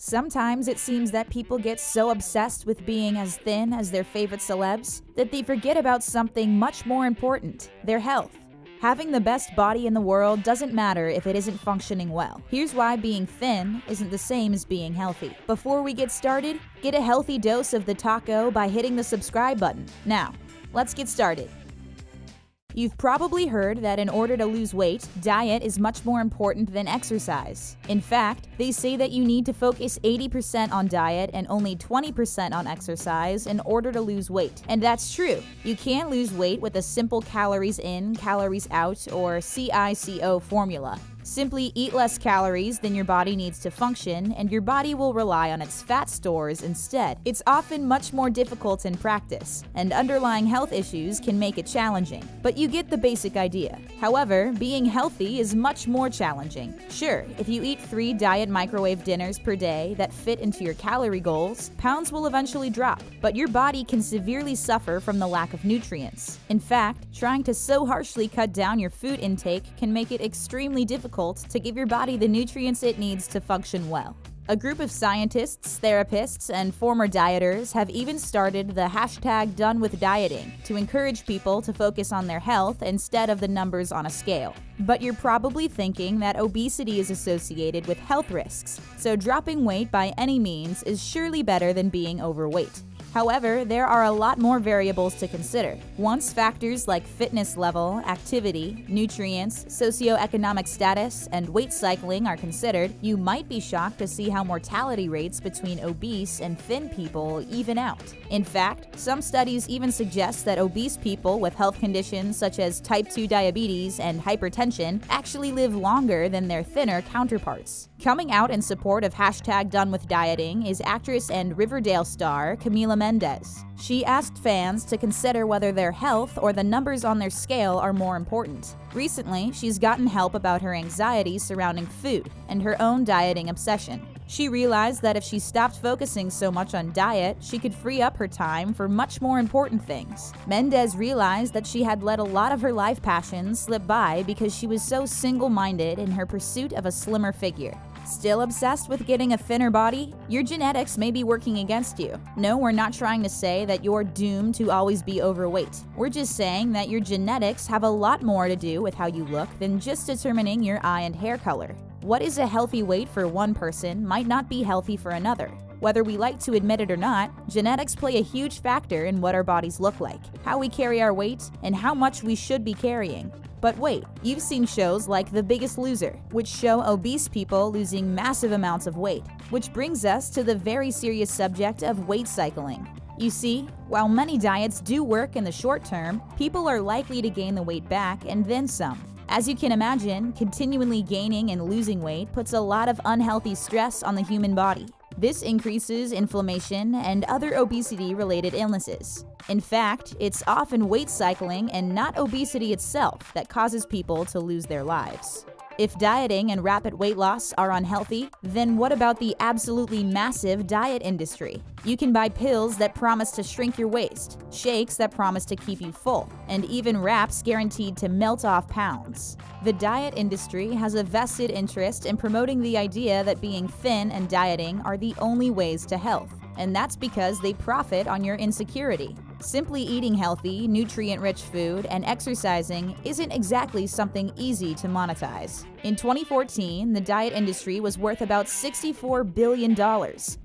Sometimes it seems that people get so obsessed with being as thin as their favorite celebs that they forget about something much more important: their health. Having the best body in the world doesn't matter if it isn't functioning well. Here's why being thin isn't the same as being healthy. Before we get started, get a healthy dose of the taco by hitting the subscribe button. Now, let's get started. You've probably heard that in order to lose weight, diet is much more important than exercise. In fact, they say that you need to focus 80% on diet and only 20% on exercise in order to lose weight. And that's true. You can't lose weight with a simple calories in, calories out, or CICO formula. Simply eat less calories than your body needs to function, and your body will rely on its fat stores instead. It's often much more difficult in practice, and underlying health issues can make it challenging. But you get the basic idea. However, being healthy is much more challenging. Sure, if you eat 3 diet microwave dinners per day that fit into your calorie goals, pounds will eventually drop, but your body can severely suffer from the lack of nutrients. In fact, trying to so harshly cut down your food intake can make it extremely difficult to give your body the nutrients it needs to function well. A group of scientists, therapists, and former dieters have even started the hashtag donewithdieting to encourage people to focus on their health instead of the numbers on a scale. But you're probably thinking that obesity is associated with health risks, so dropping weight by any means is surely better than being overweight. However, there are a lot more variables to consider. Once factors like fitness level, activity, nutrients, socioeconomic status, and weight cycling are considered, you might be shocked to see how mortality rates between obese and thin people even out. In fact, some studies even suggest that obese people with health conditions such as type 2 diabetes and hypertension actually live longer than their thinner counterparts. Coming out in support of hashtag donewithdieting is actress and Riverdale star Camila Mendez. She asked fans to consider whether their health or the numbers on their scale are more important. Recently, she's gotten help about her anxiety surrounding food and her own dieting obsession. She realized that if she stopped focusing so much on diet, she could free up her time for much more important things. Mendez realized that she had let a lot of her life passions slip by because she was so single-minded in her pursuit of a slimmer figure. Still obsessed with getting a thinner body? Your genetics may be working against you. No, we're not trying to say that you're doomed to always be overweight. We're just saying that your genetics have a lot more to do with how you look than just determining your eye and hair color. What is a healthy weight for one person might not be healthy for another. Whether we like to admit it or not, genetics play a huge factor in what our bodies look like, how we carry our weight, and how much we should be carrying. But wait, you've seen shows like The Biggest Loser, which show obese people losing massive amounts of weight, which brings us to the very serious subject of weight cycling. You see, while many diets do work in the short term, people are likely to gain the weight back and then some. As you can imagine, continually gaining and losing weight puts a lot of unhealthy stress on the human body. This increases inflammation and other obesity-related illnesses. In fact, it's often weight cycling and not obesity itself that causes people to lose their lives. If dieting and rapid weight loss are unhealthy, then what about the absolutely massive diet industry? You can buy pills that promise to shrink your waist, shakes that promise to keep you full, and even wraps guaranteed to melt off pounds. The diet industry has a vested interest in promoting the idea that being thin and dieting are the only ways to health, and that's because they profit on your insecurity. Simply eating healthy, nutrient-rich food and exercising isn't exactly something easy to monetize. In 2014, the diet industry was worth about $64 billion,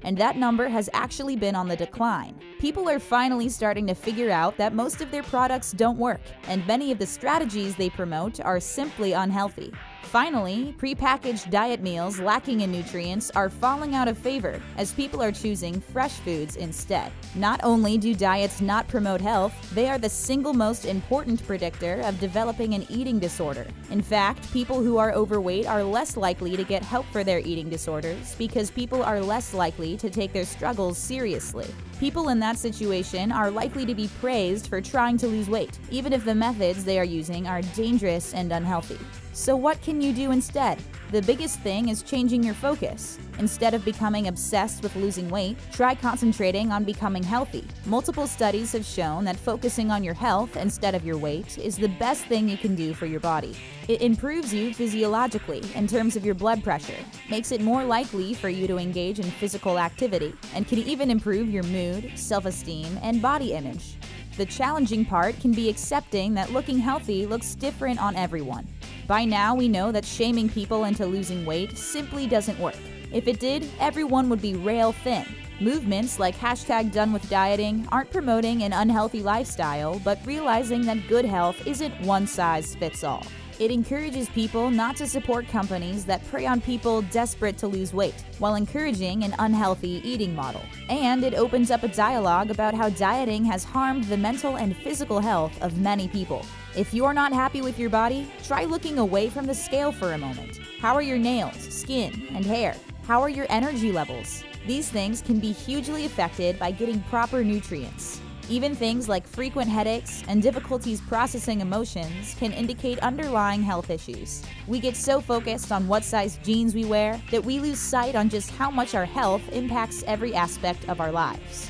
and that number has actually been on the decline. People are finally starting to figure out that most of their products don't work, and many of the strategies they promote are simply unhealthy. Finally, prepackaged diet meals lacking in nutrients are falling out of favor as people are choosing fresh foods instead. Not only do diets not promote health, they are the single most important predictor of developing an eating disorder. In fact, people who are overweight are less likely to get help for their eating disorders because people are less likely to take their struggles seriously. People in that situation are likely to be praised for trying to lose weight, even if the methods they are using are dangerous and unhealthy. So what can you do instead? The biggest thing is changing your focus. Instead of becoming obsessed with losing weight, try concentrating on becoming healthy. Multiple studies have shown that focusing on your health instead of your weight is the best thing you can do for your body. It improves you physiologically in terms of your blood pressure, makes it more likely for you to engage in physical activity, and can even improve your mood, self-esteem, and body image. The challenging part can be accepting that looking healthy looks different on everyone. By now, we know that shaming people into losing weight simply doesn't work. If it did, everyone would be rail thin. Movements like #donewithdieting aren't promoting an unhealthy lifestyle, but realizing that good health isn't one size fits all. It encourages people not to support companies that prey on people desperate to lose weight, while encouraging an unhealthy eating model. And it opens up a dialogue about how dieting has harmed the mental and physical health of many people. If you're not happy with your body, try looking away from the scale for a moment. How are your nails, skin, and hair? How are your energy levels? These things can be hugely affected by getting proper nutrients. Even things like frequent headaches and difficulties processing emotions can indicate underlying health issues. We get so focused on what size jeans we wear that we lose sight on just how much our health impacts every aspect of our lives.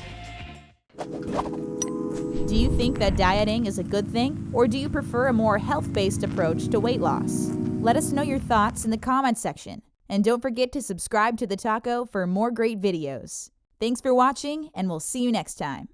Do you think that dieting is a good thing, or do you prefer a more health-based approach to weight loss? Let us know your thoughts in the comments section. And don't forget to subscribe to The Taco for more great videos. Thanks for watching, and we'll see you next time.